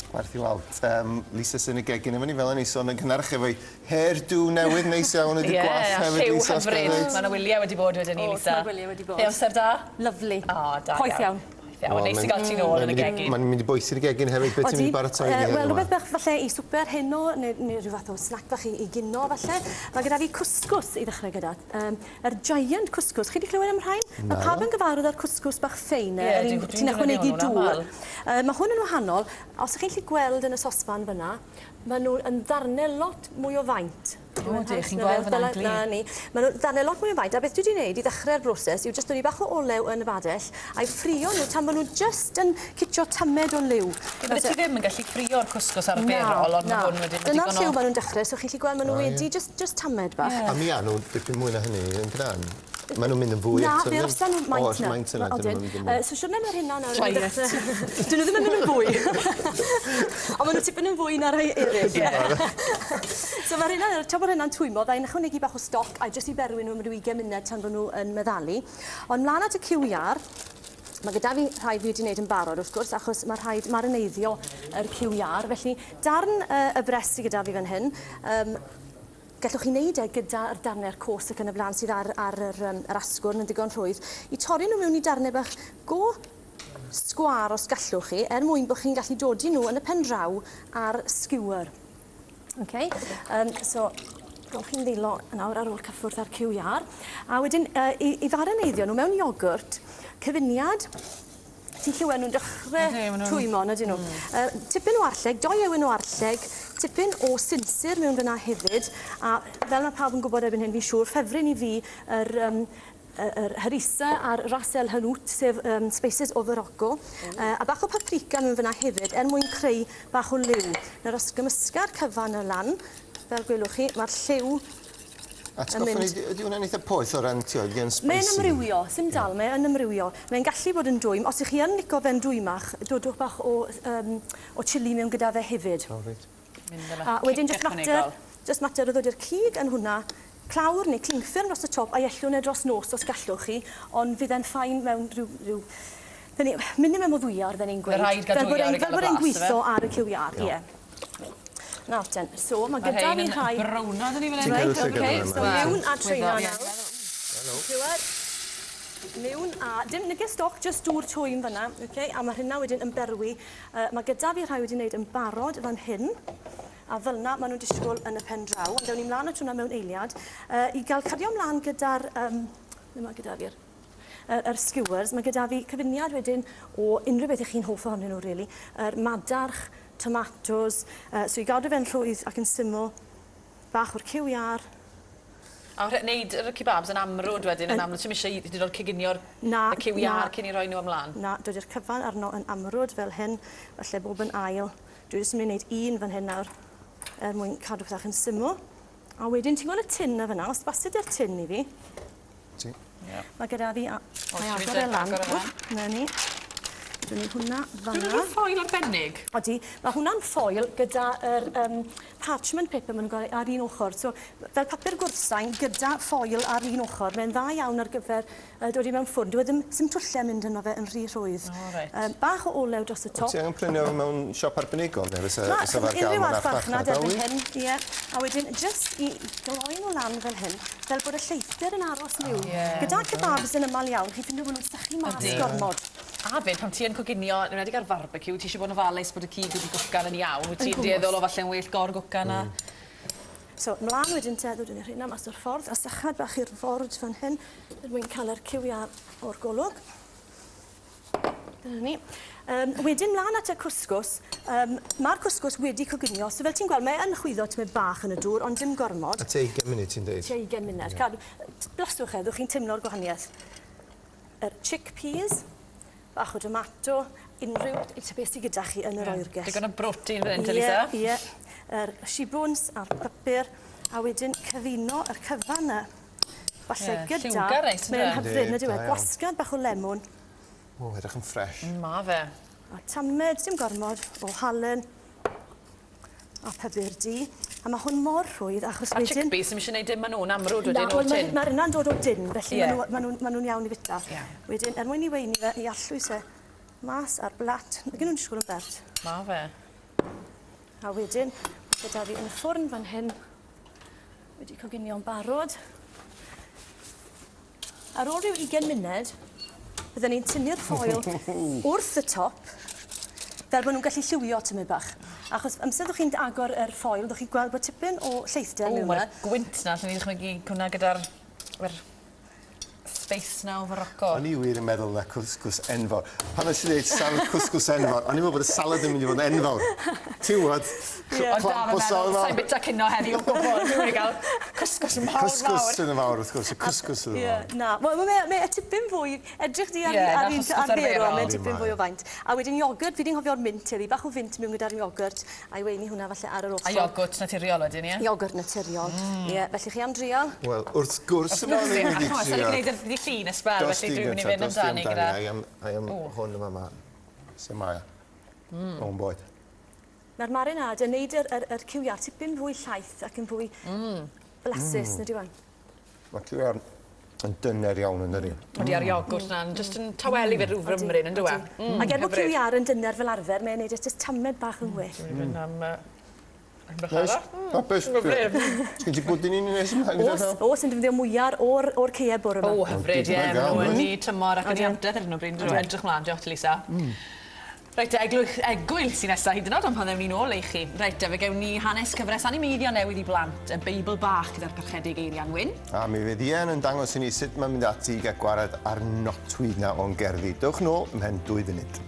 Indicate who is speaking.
Speaker 1: Werth i weld. Lisa sy'n y gegin efo ni fel yn ei sôn yn cynharach efo'i hairdo newydd neis iawn wedi gwaith hefyd.
Speaker 2: Lliw hyfryd. Mae yna wyliau wedi bod wedyn ni, Lisa.
Speaker 3: Mae wyliau wedi bod.
Speaker 2: Be amser da?
Speaker 3: Lyfli.
Speaker 2: Da
Speaker 3: Poeth iawn.
Speaker 2: Iawn, neis i gael ti nôl yn y gegin.
Speaker 1: Mae'n mynd i bwys i'r gegin hefyd. Beth ti'n mynd i baratoi ni heddiw?
Speaker 3: Wel, rhywbeth bach falle i swper heno, neu rhyw fath o snack bach i gino falle. Mae gyda fi cwsgws i ddechrau gyda. Yr giant cwsgws. Chi wedi clywed am rhain? Mae pawb yn gyfarwydd â'r cwsgws bach ffein. Ti'n ychwanegu dŵr. Mae hwn yn wahanol. Os ydych chi'n gweld yn y sosban fyna, maen nhw'n ddarnau lot mwy o faint.
Speaker 2: O, chi'n gweld fyna'n glir.
Speaker 3: Maen nhw'n ddarnau lot mwy o faint. A beth dwi wedi gwneud i ddechrau'r broses yw jyst dod i bach o olew yn y badell a'i ffrio nhw tan maen nhw jyst yn cytio tamed o liw.
Speaker 2: Bydde ti ddim yn gallu ffrio'r cwsgws ar y berol, ond mae hwn wedi...
Speaker 3: Dyna'r lliw maen nhw'n dechrau, so chi'n gallu gweld maen nhw wedi jyst tamed bach.
Speaker 1: A mi nhw dipyn mwy na hynny yn gyda'n? Maen nhw'n mynd yn fwy eto?
Speaker 3: Na, fe osan nhw'n maint na. So siwrne mae'r hynna nawr. Dyn nhw ddim yn mynd yn fwy. Ond maen nhw tipyn yn fwy na'r rhai eraill. So mae'r hynna, tra bod hynna'n twymo, dda'n ychwanegu bach o stoc a jyst i berwi nhw am ryw 20 munud tan bod nhw yn meddalu. Ond mlaen at y cyw iar, mae gyda fi rhai fi wedi gwneud yn barod, wrth gwrs, achos mae rhaid marineiddio yr cyw iar. Felly, darn y bres sy gyda fi fan hyn, gallwch chi wneud gyda'r darnau'r cos ac yn y blaen sydd ar yr asgwrn yn digon rhwydd, i torri nhw mewn i darnau bach go sgwar os gallwch chi, mwyn bod chi'n gallu dodi nhw yn y pen draw ar skewer. Okay? So, rhowch chi'n ddilo nawr ar ôl cyffwrdd ar cyw iar. A wedyn, i faraneiddio nhw mewn iogwrt, cyfuniad, ti'n clywed nhw'n dechrau twymo, na dyn nhw. Tipyn o arlleg, 2 ewyn o arlleg, tipyn o sinsir mewn fyna hefyd, a fel mae pawb yn gwybod erbyn hyn, fi'n siŵr, ffefryn i fi yr harissa a'r ras el hanout, sef spices o Morocco, a bach o paprika mewn fyna hefyd, mwyn creu bach o liw. Nawr os gymysga'r cyfan y lan, fel gwelwch chi, mae'r lliw
Speaker 1: ydy hwnna'n eitha poeth o ran yn spicy?
Speaker 3: Mae'n ymrywio, sy'n dal, mae'n ymrywio. Mae'n gallu bod yn dwym. Os ych chi yn licio fe'n dwymach, dodwch bach o chili mewn gyda fe hefyd. A wedyn just mater o ddod i'r cig yn hwnna, clawr neu clingffyrn dros y top a iellwn e dros nos os gallwch chi, ond fydd e'n ffain mewn rhyw... Mynd mewn o ddwyar, fe'n ein gweud. Fel bod e'n gweithio ar y cyw iar, ie. Nawr ten, so mae gyda fi rhai...
Speaker 2: Browna, dyn ni fan
Speaker 3: hyn. So mewn a treina nawr. Clywed? Mewn a... Dim neges stoc, jyst dŵr twym fyna. A mae hynna wedyn yn berwi. Mae gyda fi rhai wedi wneud yn barod fan hyn. A fel yna, maen nhw'n disgwyl yn y pen draw. Ond dewn ni mlaen at hwnna mewn eiliad. I gael cario mlaen gyda'r... Be mae gyda fi'r... Yr skewers, mae gyda fi cyfuniad wedyn o unrhyw beth ych chi'n hoff ohonyn nhw, really. Yr madarch, tomatos, so i gadw fe'n rhwydd ac yn syml, bach o'r cyw iar.
Speaker 2: A wneud yr kebabs yn amrwd wedyn, yn amrwd, ti'n eisiau i ddod ciginio'r cyw iar cyn i roi nhw ymlaen?
Speaker 3: Na, dod i'r cyfan arno yn amrwd fel hyn, falle bob yn ail. Dwi jyst yn mynd i wneud un fan hyn nawr, mwyn cadw pethach yn syml. A wedyn, ti'n gweld y tin na fyna, os basyd i'r tin i fi.
Speaker 1: Ti?
Speaker 3: Mae gyda fi, mae agor e lan. Na ni. Dwi'n ni hwnna fanna.
Speaker 2: Dwi'n ffoil arbennig?
Speaker 3: Odi, mae hwnna'n ffoil gyda'r parchment paper maen nhw'n ar un ochr. So, fel papur gwrsain gyda ffoil ar un ochr. Mae'n dda iawn ar gyfer dod i mewn ffwrn. Dwi ddim sy'n twyllau mynd yno fe yn rhy rhwydd. Bach o olew dros y top.
Speaker 1: Ti angen prynu mewn siop arbenigol?
Speaker 3: Na, unrhyw arfarchnad erbyn hyn. Ie. A wedyn, jyst i gloi nhw lan fel hyn, fel bod y lleithder yn aros liw. Gyda kebabs yn ymal iawn, chi'n ffindio bod nhw'n sychu mas gormod.
Speaker 2: A fyd, pam ti yn coginio, yn wedi gael barbecue, ti eisiau bod yn ofalus bod y cig wedi gwcan yn iawn, wyt ti'n dieddol o falle'n well gor-gwcan na?
Speaker 3: So, mlaen wedyn te, ddod yn hynna mas o'r ffordd, a sychad bach i'r ffordd fan hyn, er mwyn cael yr cyw iar o'r golwg. Dyna ni. Wedyn, mlaen at y cwsgws, mae'r cwsgws wedi coginio, so fel ti'n gweld, mae'n chwyddo tymed bach yn y dŵr, ond dim gormod.
Speaker 1: A 20 munud ti'n dweud?
Speaker 3: 20 munud. Blastwch ddwch chi'n teimlo'r gwahaniaeth. Yr chickpeas, bach o tomato, unrhyw beth sydd gyda chi yn yr oergell.
Speaker 2: Digon o brotein fan hyn, Lisa?
Speaker 3: Ie, yr shibwns a'r papur, a wedyn cyfuno yr cyfan yna. Falle gyda...
Speaker 2: Lliwgar reit,
Speaker 3: mae'n hyfryd, na diwedd. Gwasgad bach o lemon.
Speaker 1: O, edrych yn ffres.
Speaker 2: Ma fe.
Speaker 3: A tamed, dim gormod, o halen. A pybyr di. A mae hwn mor rhwydd, achos wedyn...
Speaker 2: A chickpeas, ddim eisiau gwneud dim ma'n nhw'n amrwd wedyn o'r tin?
Speaker 3: Mae'r yna'n dod o din, felly maen nhw'n iawn i fita. Wedyn, mwyn i weini fe, i allwys e mas ar blat. Mae gen nhw'n disgwyl yn bert.
Speaker 2: Ma fe.
Speaker 3: A wedyn, gyda fi yn y ffwrn fan hyn, wedi coginio'n barod. Ar ôl rhyw 20 munud, byddwn ni'n tynnu'r ffoil wrth y top, fel bod nhw'n gallu lliwio tymed bach. Achos amser ydych chi'n agor yr ffoil, ydych chi'n gweld bod tipyn o lleithder mewn yma.
Speaker 2: Mae'r gwynt na, lle ni ddechrau hwnna gyda'r space na o farocco.
Speaker 1: O'n i wir yn meddwl na cwsgwrs enfawr. Pan ys i dweud salad cwsgwrs enfawr, o'n i'n meddwl bod y salad yn mynd i fod yn enfawr. Ti'n gwybod?
Speaker 2: Ond da, mae'n meddwl, sa'n bita cynno heddi o gwbl. Fi'n mynd i gael cwsgwrs yn mawr.
Speaker 1: Cwsgwrs yn y fawr, wrth gwrs. Cwsgwrs yn y fawr.
Speaker 3: Na, mae tipyn fwy, edrych di ar ddero, mae'n tipyn fwy o faint. A wedyn iogurt, fi di'n hofio'r mint heddi, bach o fynt mewn gyda'r iogurt, a'i weini hwnna falle ar yr ochr.
Speaker 2: A iogurt naturiol ydyn ni, ie?
Speaker 3: Iogurt naturiol. Ie, felly chi am drial?
Speaker 1: Wel, wrth gwrs yma ni'n mynd i
Speaker 2: Achos, sa'n gwneud y llun ysbel, felly dwi'n mynd i fynd amdani gyda.
Speaker 1: I am hwn yma ma. Se mae. O'n boed.
Speaker 3: Mae'r marinad yn neud yr cywiar tipyn fwy llaeth ac yn fwy blasus, na diwan.
Speaker 1: Mae cywiar yn dynner iawn yn dydi.
Speaker 2: Wedi ar iogwrt na'n just yn tawelu fe rhyw frymryn yn dweud.
Speaker 3: Ac er bod cywiar yn dynner fel arfer, mae'n neud just tamed bach yn well.
Speaker 2: Dwi'n mynd am...
Speaker 1: Papus. Sgyn ti bwdyn i'n nes ymlaen gyda fel?
Speaker 3: O, sy'n defnyddio mwyar o'r ceia bore yma.
Speaker 2: O, hyfryd, ie. Nhw yn ni tymor ac yn i amdedd ar hyn o bryd. Edrych mlaen, diolch Lisa. Reit, egwyl sy'n nesaf hyd yn oed, ond pan ddewn ni nôl i chi. Reit, fe gewn ni hanes cyfres animeiddio newydd i blant, y Beibl bach gyda'r carchedig Eirian Wyn.
Speaker 1: A mi fydd Ian yn dangos i ni sut mae'n mynd ati i gael gwared ar notwydd na o'n gerddi. Dewch nôl, mhen 2 funud.